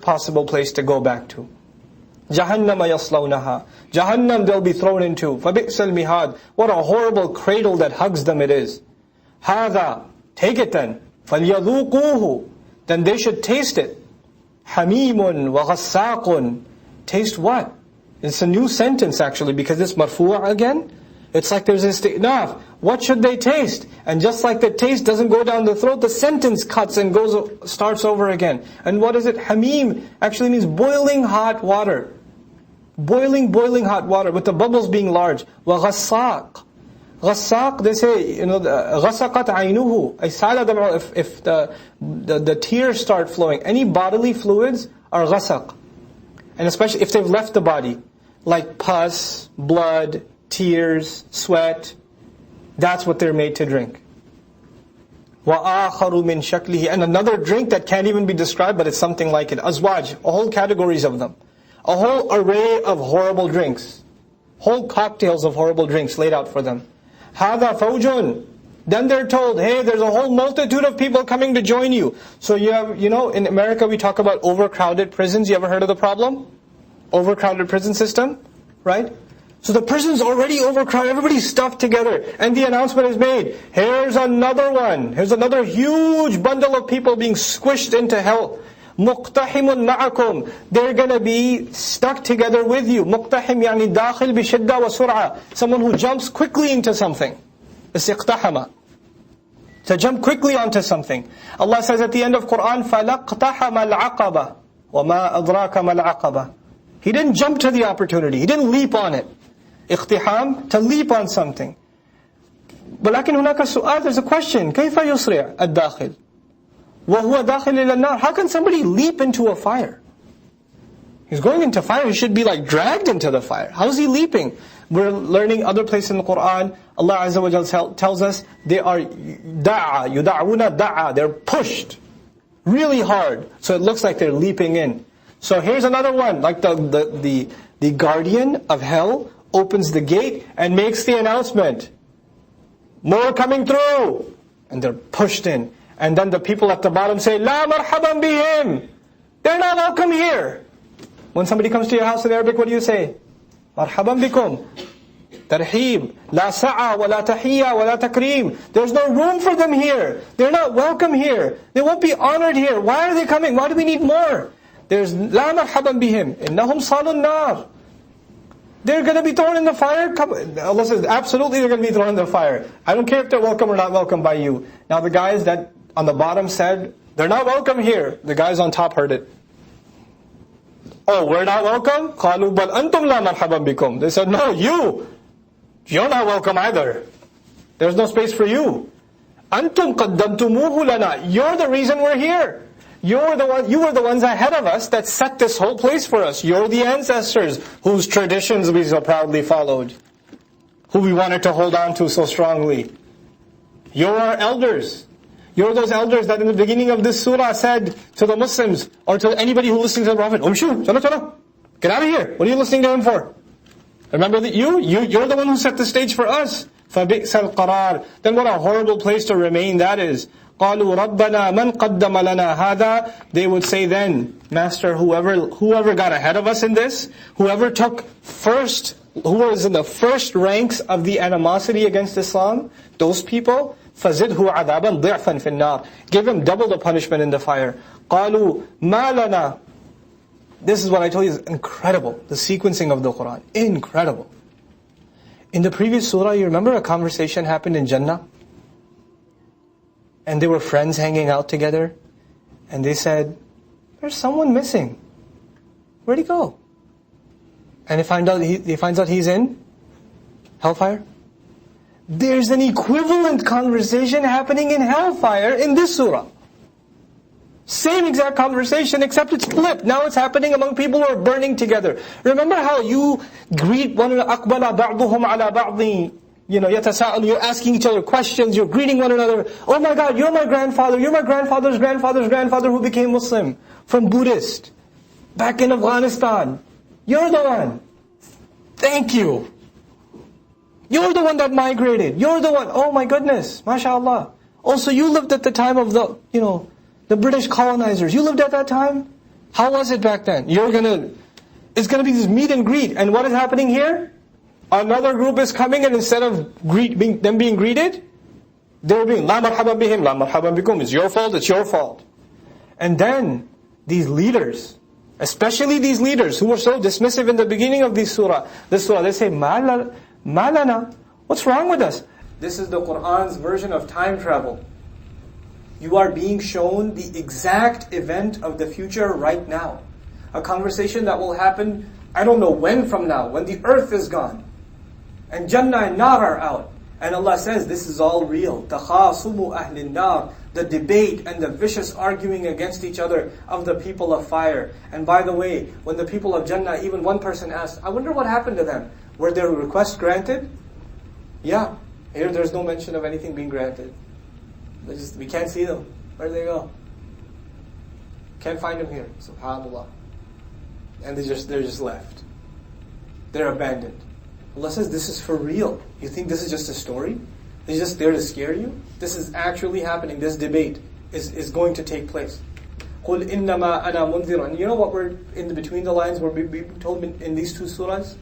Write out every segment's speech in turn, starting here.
possible place to go back to. Jahannama yaslawnaha. Jahannam they'll be thrown into. فَبِئْسَ الْمِهَادِ. What a horrible cradle that hugs them it is. هَذَا. Take it then. فَلْيَذُوقُوهُ. Then they should taste it. حَمِيمٌ وَغَسَّاقٌ. Taste what? It's a new sentence actually because it's marfu' again. It's like there's isti'naf. What should they taste? And just like the taste doesn't go down the throat, the sentence cuts and starts over again. And what is it? Hamim actually means boiling hot water. Boiling hot water with the bubbles being large. وَغَسَّاقٌ. Ghassaq, they say, غَسَقَتْ عَيْنُهُ. If the tears start flowing, any bodily fluids are ghasaq. And especially if they've left the body, like pus, blood, tears, sweat, that's what they're made to drink. وَآخَرُ مِنْ شَكْلِهِ. And another drink that can't even be described, but it's something like it. Azwaj, a whole categories of them. A whole array of horrible drinks. Whole cocktails of horrible drinks laid out for them. هَذَا فَوْجٌ. Then they're told, hey, there's a whole multitude of people coming to join you. So you have, in America we talk about overcrowded prisons. You ever heard of the problem? Overcrowded prison system, right? So the prison's already overcrowded, everybody's stuffed together. And the announcement is made, here's another one. Here's another huge bundle of people being squished into hell. مُقْتَحِمٌ مَعَكُمْ. They're going to be stuck together with you. مُقْتَحِم يعني داخل بشدة وسرعة. Someone who jumps quickly into something. It's اقتحم. To jump quickly onto something. Allah says at the end of Quran, فَلَقْتَحَمَ الْعَقَبَةِ وَمَا أَدْرَاكَ مَا الْعَقَبَةِ. He didn't jump to the opportunity. He didn't leap on it. اقتحام, to leap on something. ولكن هناك سؤال, there's a question. كيف يسرع الداخل وهو داخل إلى النار? How can somebody leap into a fire? He's going into fire, he should be like dragged into the fire. How is he leaping? We're learning other places in the Quran, Allah Azza wa Jalla tells us, they are da'a, yuda'una da'a, they're pushed really hard. So it looks like they're leaping in. So here's another one, like the guardian of hell opens the gate and makes the announcement. More coming through. And they're pushed in. And then the people at the bottom say, La marhaban bihim. They're not welcome here. When somebody comes to your house in Arabic, what do you say? Marhaban bikum. Tarheeb. La sa'a wa la tahiyya wa la takreem. There's no room for them here. They're not welcome here. They won't be honored here. Why are they coming? Why do we need more? There's La marhaban bihim. Innahum salun nar. They're going to be thrown in the fire? Allah says, absolutely they're going to be thrown in the fire. I don't care if they're welcome or not welcome by you. Now the guys that on the bottom said, they're not welcome here. The guys on top heard it. Oh, we're not welcome? قَالُوا بَلْ أَنْتُمْ لَا مَرْحَبًا بِكُمْ. They said, no, you're not welcome either. There's no space for you. أَنْتُمْ قَدَّمْتُمُوهُ لَنَا. You're the reason we're here. You were the ones ahead of us that set this whole place for us. You're the ancestors whose traditions we so proudly followed, who we wanted to hold on to so strongly. You're our elders. You're those elders that in the beginning of this surah said to the Muslims, or to anybody who listened to the Prophet, Umshu, chalo, get out of here. What are you listening to him for? Remember that you're the one who set the stage for us. فَبِئْسَ الْقَرَارِ. Then what a horrible place to remain that is. قَالُوا رَبَّنَا مَنْ قَدَّمَ لَنَا هَذَا. They would say then, Master, whoever got ahead of us in this, whoever took first, who was in the first ranks of the animosity against Islam, those people, فَزِدْهُ عَذَابًا ضِعْفًا فِي النَّارِ. Give him double the punishment in the fire. قَالُوا مَا لَنَا. This is what I told you is incredible, the sequencing of the Quran. Incredible. In the previous surah, you remember a conversation happened in Jannah? And they were friends hanging out together. And they said, there's someone missing. Where'd he go? And he finds out he's in Hellfire. There's an equivalent conversation happening in Hellfire in this surah. Same exact conversation, except it's flipped. Now it's happening among people who are burning together. Remember how you greet one another, أَقْبَلَ بَعْضُهُمْ عَلَى بَعْضٍ. You're asking each other questions, you're greeting one another. Oh my God, you're my grandfather, you're my grandfather's grandfather's grandfather who became Muslim from Buddhist back in Afghanistan. You're the one. Thank you. You're the one that migrated. You're the one. Oh my goodness, mashallah. Also, you lived at the time of the British colonizers. You lived at that time? How was it back then? It's gonna be this meet and greet. And what is happening here? Another group is coming, and instead of them being greeted, they're being, La marhaban bihim, la marhaban bikum. It's your fault, it's your fault. And then, these leaders, especially these leaders who were so dismissive in the beginning of this surah, they say, Malana, what's wrong with us? This is the Qur'an's version of time travel. You are being shown the exact event of the future right now. A conversation that will happen, I don't know when from now, when the earth is gone. And Jannah and Nar are out. And Allah says, this is all real. تَخَاصُمُ أَهْلِ النَّارِ, the debate and the vicious arguing against each other of the people of fire. And by the way, when the people of Jannah, even one person asked, I wonder what happened to them. Were their requests granted? Yeah. Here there's no mention of anything being granted. We can't see them. Where'd they go? Can't find them here. SubhanAllah. And they're just left. They're abandoned. Allah says, this is for real. You think this is just a story? It's just there to scare you? This is actually happening. This debate is going to take place. قُلْ إِنَّمَا أَنَا مُنذِرٌ. And you know what we're in the between the lines where we told in these two surahs?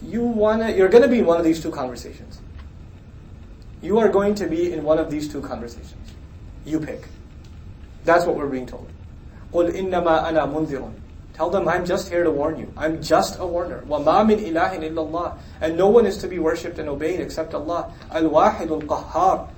You're going to be in one of these two conversations. You are going to be in one of these two conversations. You pick. That's what we're being told. قُلْ إِنَّمَا أَنَا مُنذِرٌ. Tell them, I'm just here to warn you. I'm just a warner. وَمَا مِنْ إِلَهٍ إِلَّا اللَّهِ. And no one is to be worshipped and obeyed except Allah. الْوَاحِدُ الْقَهَّارِ.